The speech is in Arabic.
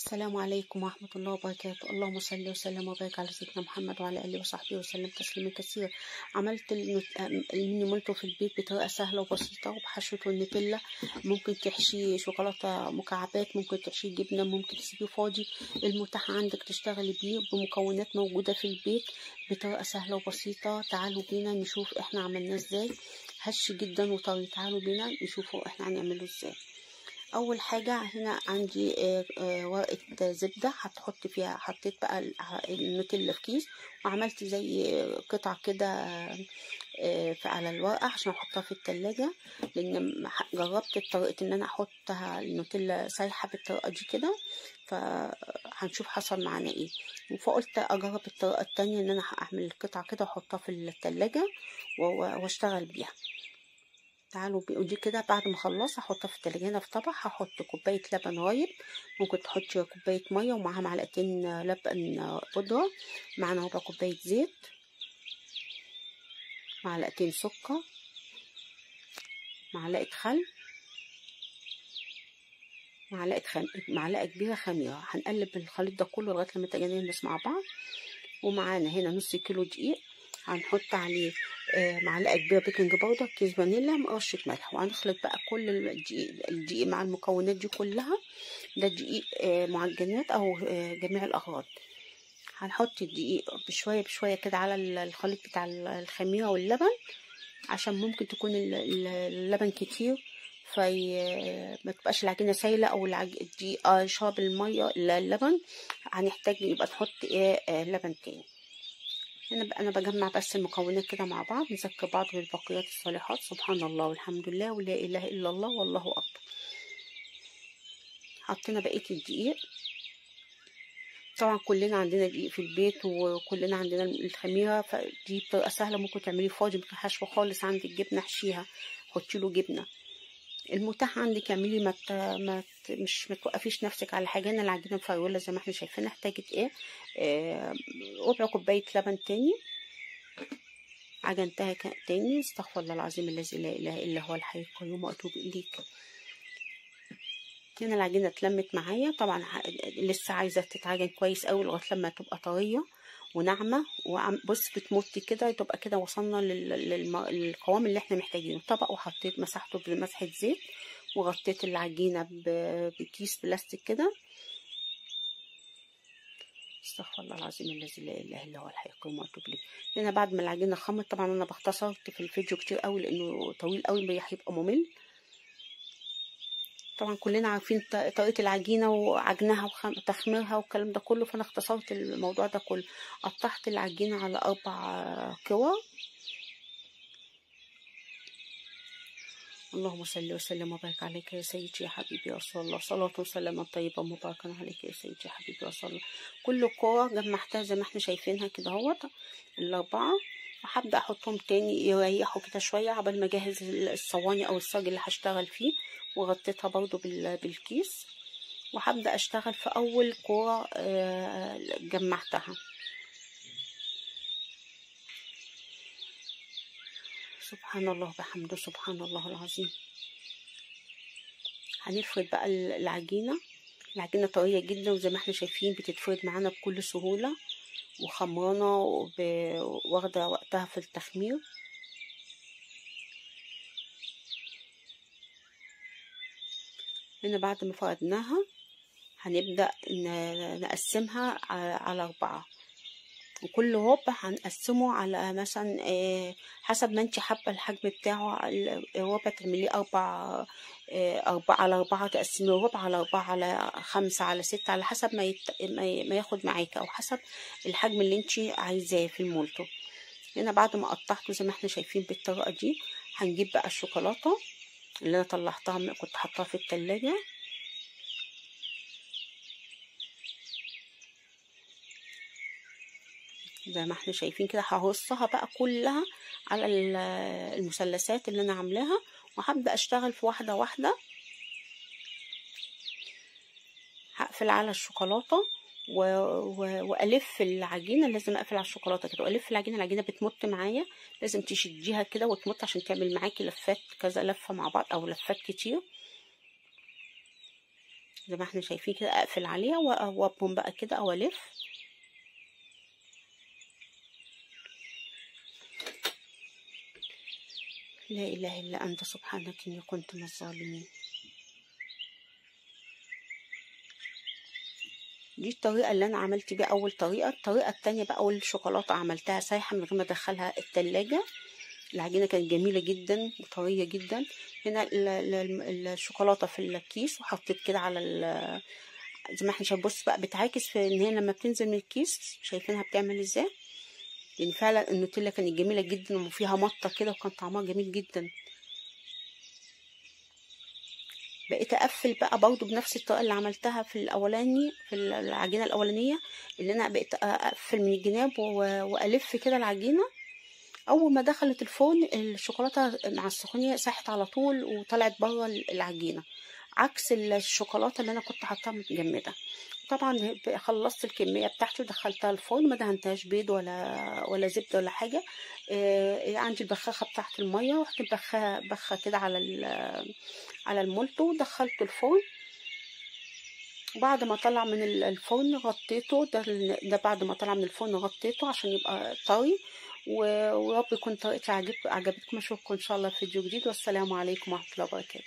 السلام عليكم ورحمة الله وبركاته. اللهم صل وسلم وبارك على سيدنا محمد وعلى آله وصحبه وسلم تسليما كثيرا. عملت الميني مولتو في البيت بطريقة سهلة وبسيطة وبحشوة النوتيلا. ممكن تحشيه شوكولاتة مكعبات، ممكن تحشيه جبنة، ممكن تسيبيه فاضي، المتاح عندك تشتغلي بيه بمكونات موجودة في البيت بطريقة سهلة وبسيطة. تعالوا بينا نشوف احنا عملناه ازاي، هش جدا وطري. تعالوا بينا نشوفوا احنا هنعمله ازاي. اول حاجه هنا عندي ورقه زبده هتحط فيها، حطيت بقى النوتيلا في كيس وعملت زي قطع كده على الورقه عشان احطها في التلاجة، لان جربت طريقه ان انا احطها النوتيلا سايحه بالطريقه دي كده، فهنشوف حصل معانا ايه. فقلت اجرب الطريقه التانية ان انا اعمل القطع كده واحطها في التلاجة واشتغل بيها. تعالوا ودي كده بعد ما اخلص هحطها في التلاجة. هنا في طبق هحط كوبايه لبن رايب، ممكن تحطي كوبايه ميه ومعاها معلقتين لبن بودره، معانا ربع كوبايه زيت، معلقتين سكر، معلقه خل، معلقه كبيره خميره. هنقلب الخليط ده كله لغايه لما يتجانس مع بعض. ومعانا هنا نص كيلو دقيق، هنحط عليه معلقه كبيره بيكنج باودر، كيس فانيلا، رشه ملح، وهنخلط بقى كل الدقيق مع المكونات دي كلها. ده دقيق معجنات او جميع الاغراض. هنحط الدقيق بشويه بشويه كده على الخليط بتاع الخميره واللبن، عشان ممكن تكون اللبن كتير ما تبقاش العجينه سايله او الدقيق شرب الميه اللبن، هنحتاج يبقى نحط لبن تاني. هنا بقى انا بجمع بس المكونات كده مع بعض، نذكر بعض بالبقيات الصالحات، سبحان الله والحمد لله ولا اله الا الله والله اكبر. حطينا بقيه الدقيق. طبعا كلنا عندنا دقيق في البيت وكلنا عندنا الخميره، فدي بطريقه سهله. ممكن تعمليه فاضي، ممكن حشوه خالص، عندك جبنه احشيها، حطي له جبنه، المتاح عندك اعملي. مش توقفيش نفسك على حاجه. انا العجينه مفروله زي ما احنا شايفين، احتاجت ربع كوبايه لبن تاني، عجنتها تاني. استغفر الله العظيم الذي لا اله الا هو الحي القيوم واتوب اليك. هنا العجينه اتلمت معايا، طبعا لسه عايزه تتعجن كويس قوي لغايه لما تبقى طريه وناعمه. بص بتمطي كده، تبقى كده وصلنا للقوام اللي احنا محتاجينه. طبق وحطيت مسحته بمسحه زيت، وغطيت العجينه بكيس بلاستيك كده. استغفر الله العظيم الذي لا اله الا هو الحي القيوم واتوب اليه. هنا بعد ما العجينه خمت، طبعا انا باختصرت في الفيديو كتير قوي لانه طويل قوي هيبقى ممل. طبعا كلنا عارفين طريقه العجينه وعجنها وتخميرها والكلام ده كله، فانا اختصرت الموضوع ده كله. قطعت العجينه على 4 كور. اللهم صل وسلم وبارك عليك يا سيدي يا حبيبي يا رسول الله، صلاة وسلاما طيبا مباركا عليك يا سيدي يا حبيبي يا رسول الله. كل كورة جمعتها زي ما احنا شايفينها كده اهوت، ال4، وهبدأ احطهم تاني يريحوا كده شوية عبال ما اجهز الصواني او الصاج اللي هشتغل فيه. وغطيتها برضو بالكيس، وهبدأ اشتغل في اول كورة جمعتها. سبحان الله بحمده، سبحان الله العظيم. هنفرد بقى العجينة طرية جدا، وزي ما احنا شايفين بتتفرد معانا بكل سهولة وخمرانة واخدة وقتها في التخمير. هنا بعد ما فردناها هنبدأ نقسمها على 4، وكل ربع هنقسمه على مثلا حسب ما انت حابه الحجم بتاعه. الربع تعمليه 4 على 4، تقسمي ربع على 4 على 5 على 6، على حسب ما ياخد معاكي، او حسب الحجم اللي انت عايزاه في المولتو. هنا بعد ما قطعته زي ما احنا شايفين بالطريقه دي، هنجيب بقى الشوكولاته اللي انا طلعتها كنت حاطاها في التلاجة. زي ما احنا شايفين كده، هرصها بقى كلها على المثلثات اللي انا عاملاها، وهبدأ اشتغل في واحدة واحدة. هقفل على الشوكولاتة والف العجينة. لازم اقفل على الشوكولاتة كده والف العجينة بتمط معايا، لازم تشديها كده وتمط عشان تعمل معاكي لفات، كذا لفة مع بعض او لفات كتير. زي ما احنا شايفين كده. اقفل عليها وابهم بقى كده او الف. لا اله الا انت سبحانك اني كنت من الظالمين. دي الطريقة اللي أنا عملت بيها أول طريقة. الطريقة التانية بقى، والشوكولاتة عملتها سايحة من غير ما أدخلها التلاجة. العجينة كانت جميلة جدا وطرية جدا. هنا الشوكولاتة في الكيس، وحطيت كده على زي ما احنا شايفين. بص بقى بتعاكس في ان هي لما بتنزل من الكيس، شايفينها بتعمل ازاي. يعني فعلا النوتيلا كانت جميلة جدا وفيها مطة كده، وكان طعمها جميل جدا. بقيت اقفل بقى برضو بنفس الطريقه اللي عملتها في الاولاني، في العجينه الاولانيه، اللي انا بقيت اقفل من الجناب والف كده العجينه. اول ما دخلت الفرن الشوكولاته مع السخونيه ساحت على طول وطلعت بره العجينه، عكس الشوكولاته اللي انا كنت حاطاها متجمده. طبعا خلصت الكميه بتاعتي ودخلتها الفرن، ما دهنتهاش بيض ولا زبده ولا حاجه. عندي البخاخه بتاعت الميه، رحت بخه كده على المولتو ودخلته الفرن. بعد ما طلع من الفرن غطيته. ده بعد ما طلع من الفرن غطيته عشان يبقى طري. ورب يكون طريقتي عجبتكم. اشوفكم ان شاء الله في فيديو جديد، والسلام عليكم ورحمه الله وبركاته.